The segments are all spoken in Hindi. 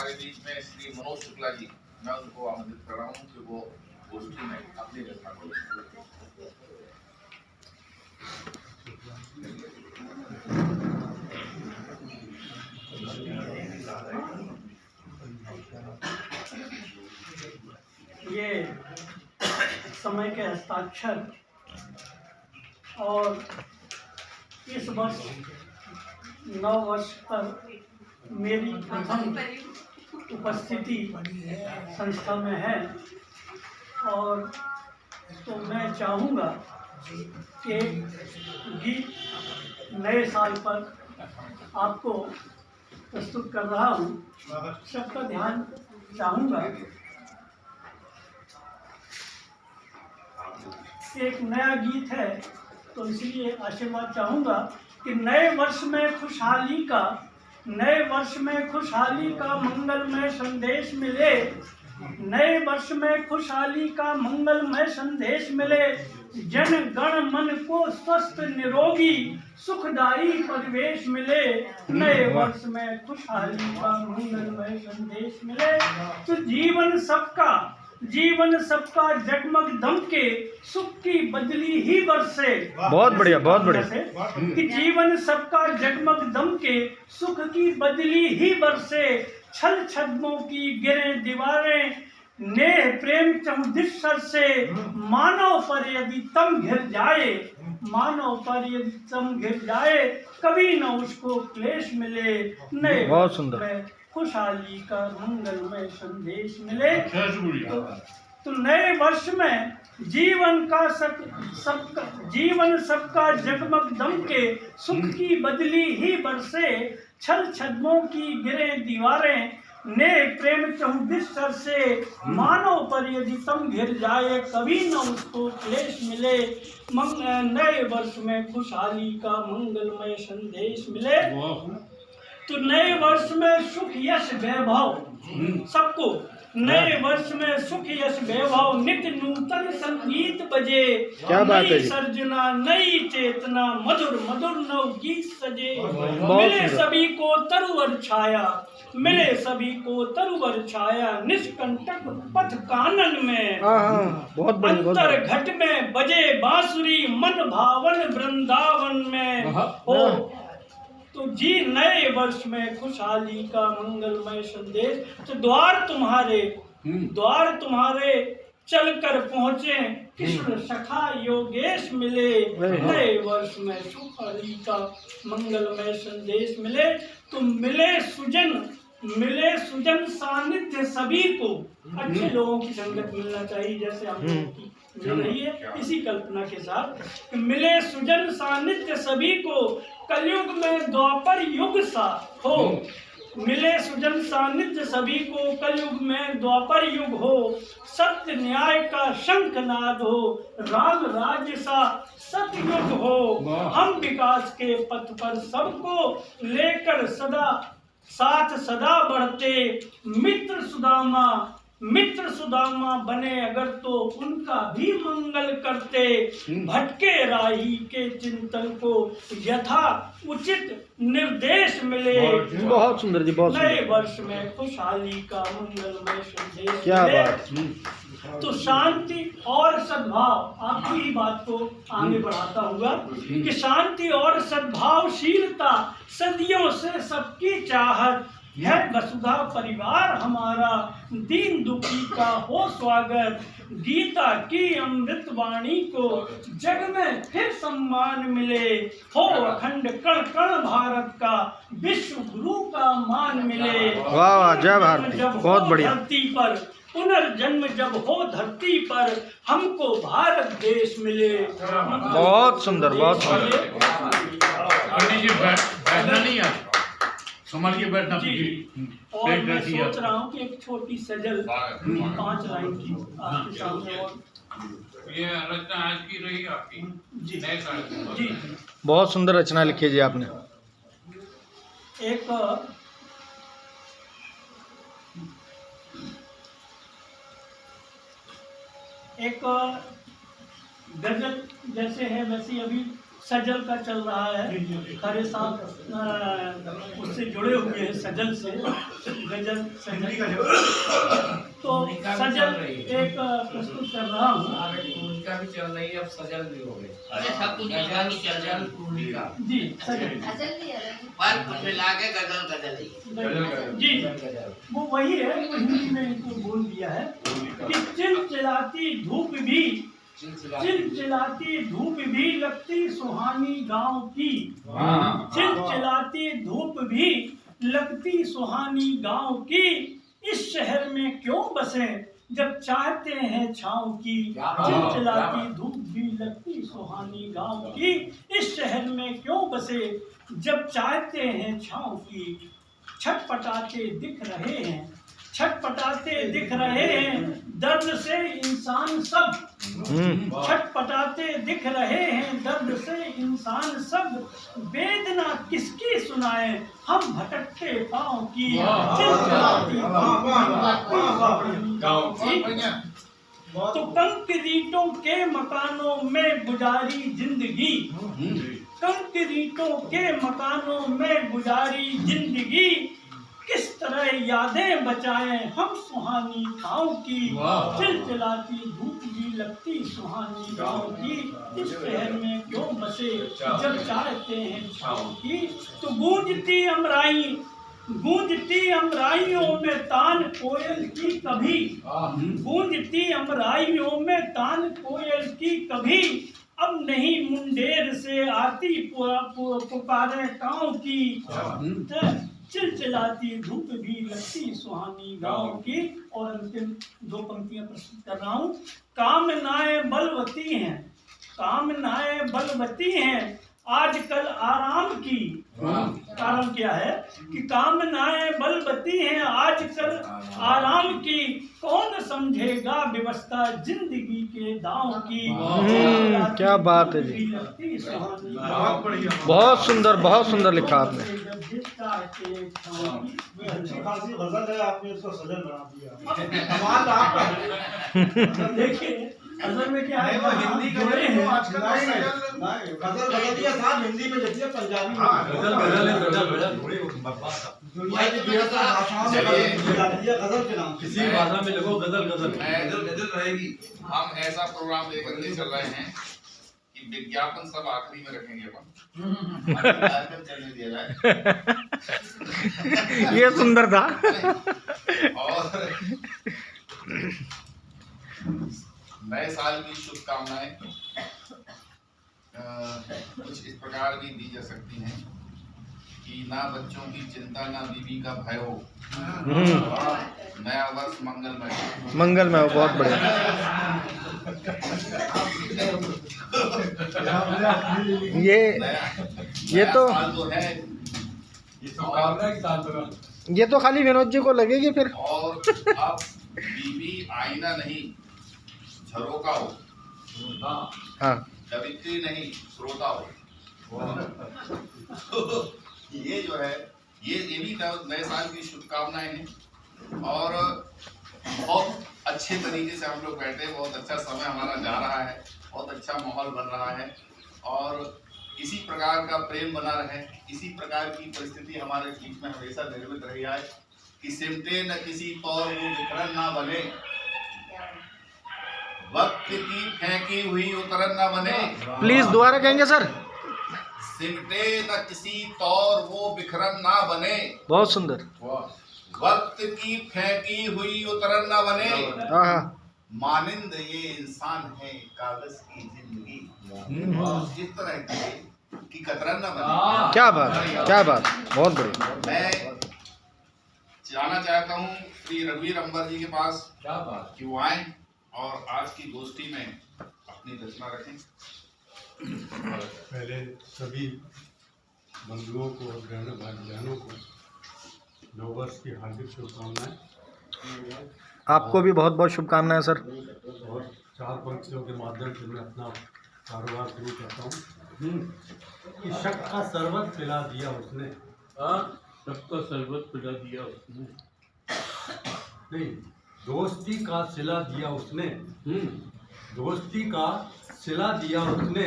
हमारे बीच में श्री मनोज शुक्ला जी, मैं उनको आमंत्रित कर रहा हूँ कि वो गोष्ठी में अपनी रचना करें। ये समय के हस्ताक्षर और इस वर्ष 9 वर्ष पर मेरी प्रथम उपस्थिति संस्था में है, और तो मैं चाहूँगा कि गीत नए साल पर आपको प्रस्तुत कर रहा हूँ। सबका ध्यान चाहूँगा। एक नया गीत है तो इसलिए आशीर्वाद चाहूँगा कि नए वर्ष में खुशहाली का मंगलमय संदेश मिले। नए वर्ष में खुशहाली का मंगलमय संदेश मिले। जन गण मन को स्वस्थ निरोगी सुखदायी परिवेश मिले। नए वर्ष में खुशहाली का मंगलमय संदेश मिले। तो जीवन सबका जगमग दमके सुख की बदली ही बरसे। बहुत बढ़िया, बहुत बढ़िया। कि जीवन सबका जगमग दमके सुख की बदली ही बरसे। छल छद्मों की गिरे दीवारें नेह प्रेम चहुदिश सर से। मानव पर यदि तम घिर जाए कभी न उसको क्लेश मिले। नए बहुत सुंदर। खुशहाली का मंगलमय संदेश मिले। तो नए वर्ष में जीवन सबका जगमग दमके सुख की बदली ही बरसे। छल छद्मों की गिरे दीवारें ने प्रेम चहुदिश सर से। मानव पर यदि तम घिर जाए कभी न उसको क्लेश मिले। नए वर्ष में खुशहाली का मंगलमय संदेश मिले। तो नए वर्ष में सुख यश वैभव सबको, नए वर्ष में सुख यश वैभव नित्य नूतन संगीत बजे। क्या बात है जी। सर्जना नई चेतना मधुर मधुर नव गीत सजे। मिले सभी को तरुवर छाया निष्कंटक पथ कानन में। बहुत बढ़िया। अंतर घट में बजे बांसुरी मन भावन वृंदावन में हो। तो जी नए वर्ष में खुशहाली का मंगलमय संदेश। तो द्वार तुम्हारे चलकर पहुँचे कृष्ण सखा योगेश मिले। नए वर्ष में खुशहाली का मंगलमय संदेश मिले। तो मिले सुजन सानिध्य सभी को। अच्छे लोगों की संगत मिलना चाहिए, जैसे हम लोगों की मिल रही है। इसी कल्पना के साथ मिले सुजन सानिध्य सभी को कलयुग में द्वापर युग सा हो। मिले सुजन सानिध्य सभी को कलयुग में द्वापर युग हो। सत्य न्याय का शंखनाद हो राम राज्य सा सतयुग हो। हम विकास के पथ पर सबको लेकर सदा बढ़ते। मित्र सुदामा बने अगर तो उनका भी मंगल करते। भटके राही के चिंतन को यथा उचित निर्देश मिले। बहुत सुंदर जी, बहुत सुंदर। नए वर्ष में खुशहाली का मंगलमय संदेश। क्या बात। तो शांति और सद्भाव, आपकी बात को आगे बढ़ाता हुआ कि शांति और सद्भावशीलता सदियों से सबकी चाहत है। वसुधा परिवार हमारा दीन दुखी का हो स्वागत। गीता की अमृत वाणी को जग में फिर सम्मान मिले। हो अखंड कण कण भारत का विश्व गुरु का मान मिले। वाह वाह, जय भारत। बहुत बढ़िया। धरती पर पुनर्जन्म जब हो धरती पर हमको भारत देश मिले। बहुत सुंदर, बहुत सुंदर। संभाल के बैठना। और मैं सोच रहा हूँ कि एक छोटी सजल 5 लाइन की आपके सामने। और ये रचना आज की रही आपकी जी नए साल जी, बहुत सुंदर रचना लिखी जी आपने। एक गजल जैसे है वैसी अभी सजल का चल रहा है। खरे साहब उससे जुड़े हुए हैं, सजल से, गजल सजल। तो सजल एक प्रस्तुत कर रहा हूँ। उनका भी चल रही है, अब सजल भी हो गए। अरे सब कुछ निकाल के चल रहा है। जी सजल पर कुछ मिला के गजल ही जी, वो वही है, वो हिंदी में इनको बोल दिया है कि चिलचिलाती धूप भी लगती सुहानी गांव की। चिलचिलाती धूप भी लगती सुहानी गांव की। इस शहर में क्यों बसे जब चाहते हैं छाँव की। चिलचिलाती धूप भी लगती सुहानी गांव की। इस शहर में क्यों बसे जब चाहते हैं छाँव की। छटपटाते दिख रहे हैं दर्द से इंसान सब। छटपटाते दिख रहे हैं दर्द से इंसान सब। वेदना किसकी सुनाए हम भटकते पाँव की। चिलचिलाती तो कंक्रीटों के मकानों में गुजारी जिंदगी। कंक्रीटों के मकानों में गुजारी जिंदगी। किस तरह यादें बचाएं हम सुहानी गाँव की। चिलचिलाती धूप भी लगती सुहानी गाँव की। इस शहर में क्यों बसे जब चाहते हैं छाँव की। तो गूंजती अमराइयों में तान कोयल की कभी। गूंजती अमराइयों में तान कोयल की कभी। अब नहीं मुंडेर से आती पुकारे गाँव की। चिलचिलाती धूप भी लगती सुहानी गाँव की। और अंतिम दो पंक्तियां प्रस्तुत कर रहा हूँ। कामनाएं बलवती हैं आजकल आराम की। कारण क्या है कि कामनाएं बलवती हैं आजकल आराम की। कौन समझेगा व्यवस्था जिंदगी के दांव की। क्या बात है जी, बहुत सुंदर लिखा आपने। अच्छी खासी गजल है, आपने इसको सजल बना दिया। देखिए असल में क्या है, वो हिंदी का जोड़े है, हैं। आजकल गजल बदलिए साहब, हिंदी में लिखिए, पंजाबी में दुनिया की बेहतर भाषाओं में गजल के नाम किसी भी भाषा में लिखो गजल गजल रहेगी। हम ऐसा प्रोग्राम लेकर के चल रहे हैं कि विज्ञापन सब आखिरी में रखेंगे अपन। चलने दिया जाए। ये सुंदर था। और नए साल की शुभकामनाएं कुछ इस प्रकार भी दी जा सकती हैं कि ना बच्चों की चिंता ना बीवी का भय हो। नया वर्ष मंगलमय हो, बहुत बढ़िया। ये तो साल जो है ये तो खाली विनोद जी को लगेगी फिर। और अब बीवी आईना नहीं झरोका हो। हाँ, कवित्री नहीं श्रोता हो। ये जो है ये भी नए साल की शुभकामनाएं हैं। और बहुत अच्छे तरीके से हम लोग बैठे, बहुत अच्छा समय हमारा जा रहा है, बहुत अच्छा माहौल बन रहा है। और इसी प्रकार का प्रेम बना रहे, इसी प्रकार की परिस्थिति हमारे बीच में हमेशा निर्मित रही है कि सिमटे न किसी तौर वो विकरण ना बने। वक्त की फेंकी हुई उतरन ना बने। प्लीज दोबारा कहेंगे सर। सिमटे न किसी तौर वो बिखरन ना बने। बहुत सुंदर। वक्त की फेंकी हुई उतरन ना बने। हाँ, मानिंद ये इंसान है कागज की जिंदगी। इस तरह की कतरन ना बने। क्या बात, बहुत बढ़िया। मैं जाना चाहता हूँ श्री रघुवीर अंबर जी के पास कि वो आए और आज की गोष्ठी में अपनी रचना रखें। पहले सभी बंधुओं को और बहनों को नववर्ष की हार्दिक शुभकामनाएं। आपको भी बहुत बहुत शुभकामनाएं सर। और 4 पंक्तियों के माध्यम से मैं अपना कारोबार शुरू करता हूँ कि शक का शरबत पिला दिया उसने। सबका शरबत पिला दिया उसने। नहीं, दोस्ती का सिला दिया उसने। दोस्ती का सिला दिया उसने,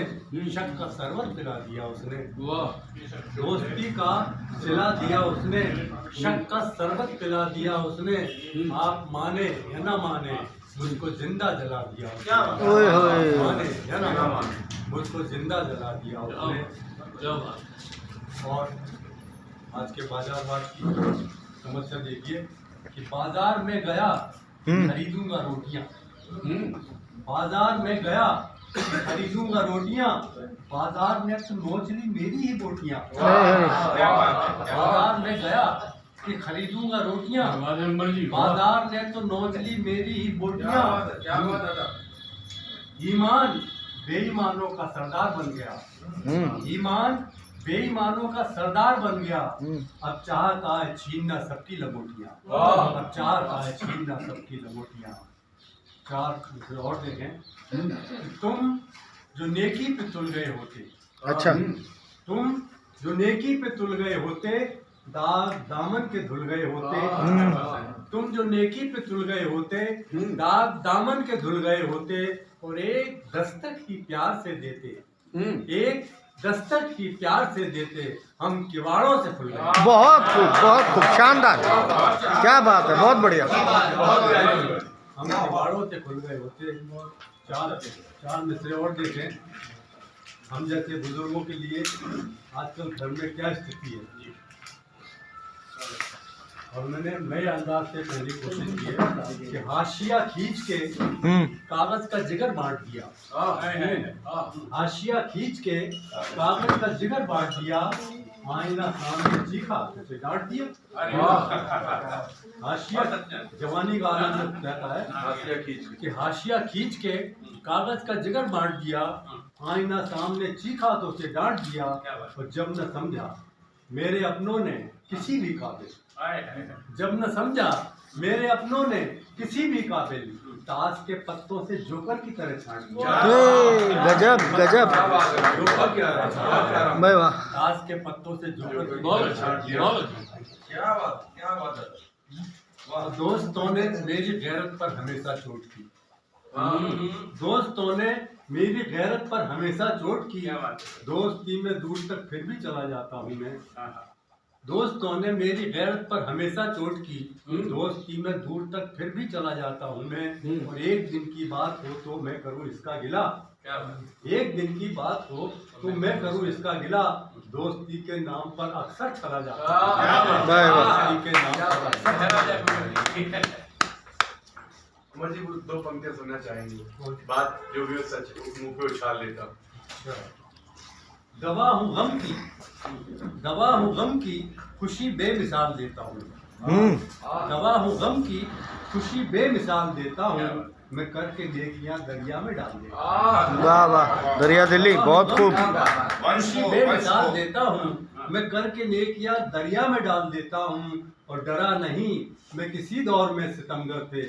शक का शरबत पिला दिया उसने। दोस्ती का सिला दिया उसने, शक का शरबत पिला दिया उसने। आप माने या ना माने, मुझको जिंदा जला दिया उसने। ओए होए। माने या ना माने, मुझको जिंदा जला दिया उसने। और आज के बाजारवाद की समस्या देखिए कि बाजार में गया खरीदूंगा रोटियां, बाजार में गया खरीदूंगा रोटियां, बाजार में तो नोचली मेरी ही बोटियां। बाजार में गया कि खरीदूंगा रोटियां, बाजार में तो नोचली मेरी ही बोटियां। ईमान बेईमानों का सरदार बन गया, ईमान बेईमानों का सरदार बन गया। अब चाहता है छीनना सबकी लंगोटियां, अब चाहता है छीनना सबकी लंगोटियां। चार और देखें, तुम जो नेकी पे तुल गए होते, अच्छा, तुम जो नेकी पे तुल गए होते, दाग दामन के धुल गए होते। तुम जो नेकी पे तुल गए होते, दाग दामन के धुल गए होते। और एक दस्तक ही प्यार से देते, एक दस्तक ही प्यार से देते, हम किवाड़ों से खुल गए। बहुत खूब, शानदार, क्या बात है, बहुत बढ़िया। हम किवाड़ों से खुल गए होते। चार मिसरे और देखें, हम जैसे बुजुर्गों के लिए आजकल घर में क्या स्थिति है। और मैंने नए अंदाज से कहने की कोशिश की है कि हाशिया खींच के कागज का जिगर बांट दिया, हाशिया खींच के कागज का जिगर बांट दिया। आईना सामने चीखा तो उसे डांट दिया। हाशिया जवानी का आनंद रहता है कि हाशिया खींच के कागज का जिगर बांट दिया। आईना सामने चीखा तो उसे डांट दिया। और जब न समझा मेरे अपनों ने किसी भी काबिल, जब न समझा मेरे अपनों ने किसी भी काबिल, ताश के पत्तों से जोकर की तरह छाट दिया। गजब गजब, भाई वाह। ताश के पत्तों से जोकर की तरह छाट दिया। क्या बात है। दोस्तों ने मेरी गैरत पर हमेशा चोट की, दोस्तों ने मेरी गैरत पर हमेशा चोट की। दोस्ती में दूर तक फिर भी चला जाता हूँ मैं, दोस्तों ने मेरी गैरत पर हमेशा चोट की। दोस्ती में दूर तक फिर भी चला जाता हूँ मैं। और एक दिन की बात हो तो मैं करूँ इसका गिला, एक दिन की बात हो तो मैं करूँ इसका गिला। दोस्ती के नाम पर अक्सर चला जाता हूँ, दोस्ती के नाम पर अक्सर। अमर जी दो पंक्तियां सुनना चाहेंगे, बात जो भी हो सच मुंह पे उछाल लेता। दवा हूँ गम की, दवा हूँ गम की, खुशी बेमिसाल देता हूँ। दवा हूँ गम की, खुशी बेमिसाल देता हूँ। मैं करके नेकियां दरिया में डाल देता हूँ। वाह वाह, दरिया दिली, बहुत खूब। खुशी बेमिसाल देता हूँ, मैं करके नेकियां दरिया में डाल देता हूँ। और डरा नहीं मैं किसी दौर में सितमगर से,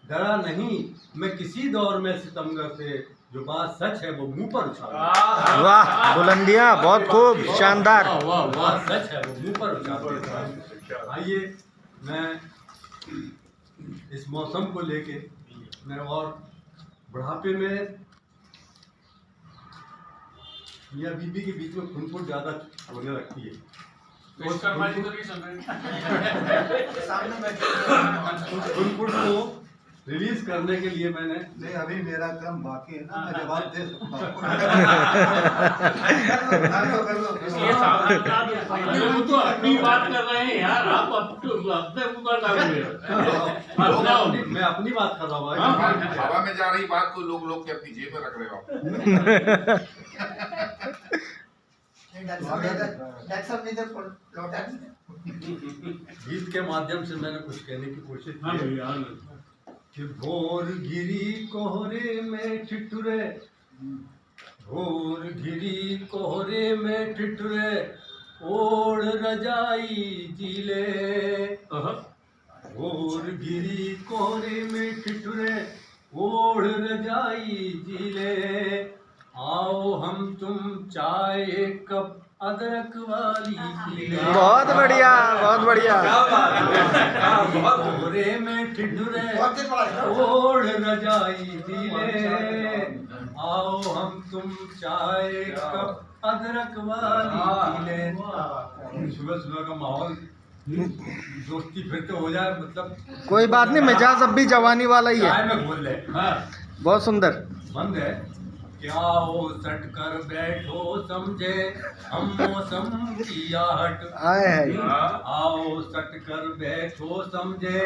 डरा नहीं मैं किसी दौर में सितमगर से। जो बात सच है वो मुंह पर उछाल। वाह, बुलंदियाँ, बहुत खूब, शानदार। बात सच है वो मुंह पर उछाल। आइए मैं इस मौसम को लेके मैं, और बुढ़ापे में मियाँ बीबी के बीच में खुनफुट ज्यादा होने लगती है। खुनफुट को रिलीज करने के लिए मैंने, नहीं अभी मेरा काम बाकी है ना, मैं जवाब दे सकता हूँ। वो तो अपनी बात कर रहे हैं यार, आप अपने ऊपर डालोगे। मैं अपनी बात कर रहा हूँ। हवा में जा रही बात को लोग के अपनी जेब में रख रहे हो। गीत के माध्यम से मैंने कुछ कहने की कोशिश की है कि भोर गिरी कोहरे में ठिठुरे, भोर गिरी कोहरे में ठिठुरे, ओढ़ रजाई जीले। भोर गिरी कोहरे में ठिठुरे, ओढ़ रजाई जीले। आओ हम तुम चाय एक कप अदरक वाली खिले। बहुत बढ़िया, बहुत बढ़िया। भोरे में ठिठुरे ओढ़ रजाई दिले, आओ हम तुम चाय कप अदरक वाली पीले। सुबह सुबह का माहौल, दोस्ती फिर तो हो जाए, मतलब कोई बात नहीं, मिजाज अब भी जवानी वाला ही है। चाय में बोल ले। बहुत सुंदर। बंद है। क्या हो सट कर बैठो समझे हम मौसम की आहट। आए है। आओ सट कर बैठो समझे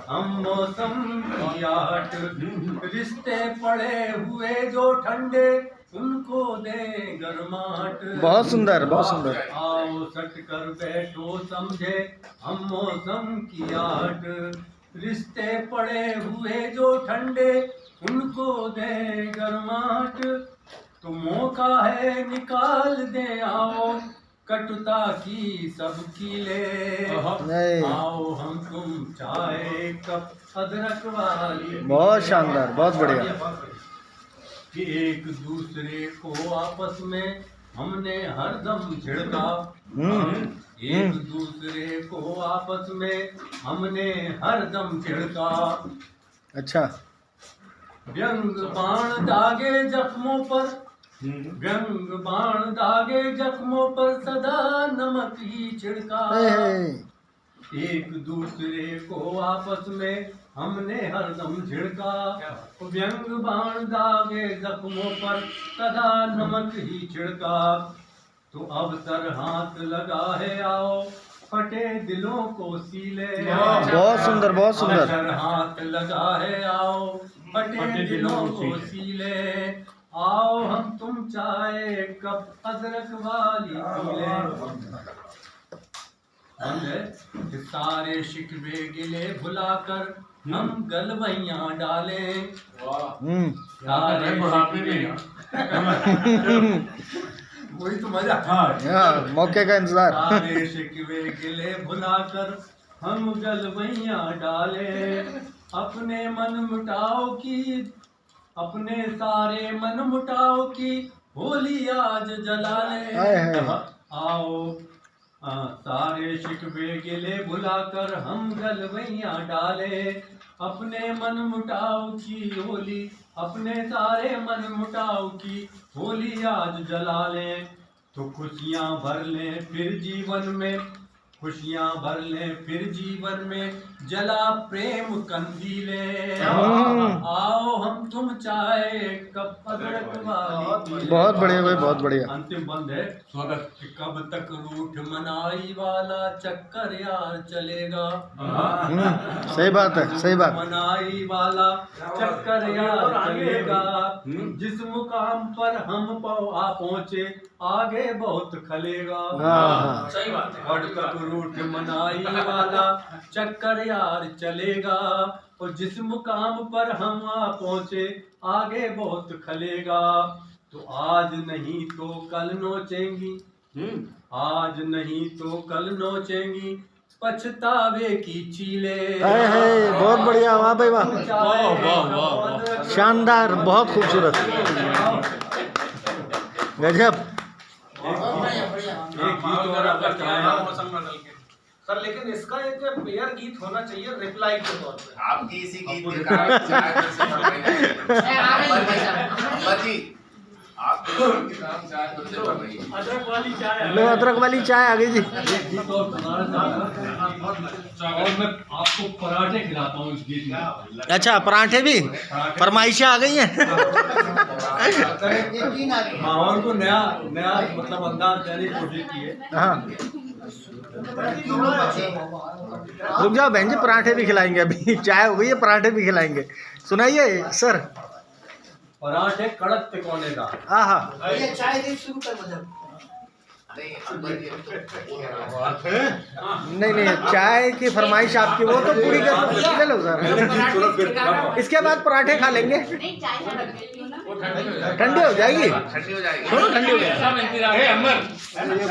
हम मौसम की आहट। रिश्ते पड़े हुए जो ठंडे उनको दे गर्माहट। बहुत सुंदर, बहुत सुंदर। आओ सट कर बैठो समझे हम मौसम की आहट। रिश्ते पड़े हुए जो ठंडे उनको दे गर्माहट। तो मौका है निकाल दे आओ कटुता की सब कीले। नहीं, आओ हम तुम चाय कप अदरक वाली। बहुत शानदार, बहुत बढ़िया। कि एक दूसरे को आपस में हमने हरदम छिड़का। एक दूसरे को आपस में हमने हरदम छिड़का। अच्छा। व्यंग बाण दागे जख्मों पर, व्यंग बाण दागे जख्मों पर सदा नमक ही छिड़का। एक दूसरे को आपस में हमने हरदम छिड़का। व्यंग बाण दागे जख्मों पर सदा नमक ही छिड़का। तो अब सर हाथ लगा है आओ फटे दिलों को सीले। बहुत सुंदर, बहुत सुंदर। सर हाथ लगा है आओ फटे दिलों को सीले। आओ हम तुम चाय कप अदरक वाली पीले। कि सारे शिकवे गिले भुलाकर हम गलवैया डाले। सारे वही तो मजा। मौके का इंतजार। सारे शिकवे गिले भुलाकर हम गलवैया डाले। अपने मन मुटाओ की, अपने सारे मन मुटाओ की होली आज जला ले। आओ सारे शिकवे गिले भुलाकर हम गलवैया डाले। अपने मन मुटाओ की होली, अपने सारे मन मुटाओ की होली आज जला ले। तो खुशियाँ भर लें फिर जीवन में, खुशियाँ भर लें फिर जीवन में जला प्रेम कंदीले। आओ हम तुम चाय कप अदरक वाली। बहुत बढ़िया भाई, बहुत बढ़िया। अंतिम बंद है स्वागत। कब तक रूठ मनाई वाला चक्कर यार चलेगा। सही बात है, सही बात। मनाई वाला चक्कर यार चलेगा। जिस मुकाम पर हम आ पहुँचे आगे बहुत खलेगा। सही बात है। कब तक रूठ मनाई वाला चक्कर यार चलेगा। और जिस मुकाम पर हम आ पहुँचे आगे बहुत खलेगा। तो आज नहीं तो कल नोचेंगी, आज नहीं तो कल नोचेंगी पछतावे की चीले। बहुत बढ़िया, वाह भाई वाह, शानदार, बहुत खूबसूरत, गजब। एक गीत और आपका चाहे सर, लेकिन इसका एक पेयर गीत होना चाहिए रिप्लाई के तौर पे। आपकी इसी गीत के कारण चाय बरसे बढ़ रही है। अम्मा जी, आपके गीत के कारण चाय बरसे बढ़ रही है। अदरक वाली चाय लो, अदरक वाली चाय आ गई जी। एक गीत और सुनाना चाहूँगा और मैं आपको पराठे खिलाता हूँ इस गीत में। अच्छा, पराठे भी, फरमाइशें आ गई हैं। माहौल को नया नया मतलब अंदाज देने की कोशिश की है। हाँ, रुक जाओ बहन जी, पराठे भी खिलाएंगे। अभी चाय हो गई है, पराठे भी खिलाएंगे। सुनाइए सर। पराठे कड़क तिकोने का। आहा, चाय दे शुरू कर मतलब। नहीं, अम्मा जी, हम तो नहीं नहीं, चाय की फरमाइश आपकी, वो तो पूरी कर ले लो सर। इसके बाद पराठे खा लेंगे। ठंडी हो जाएगी, ठंडी हो जाएगी। ठंडी हो जाएगी।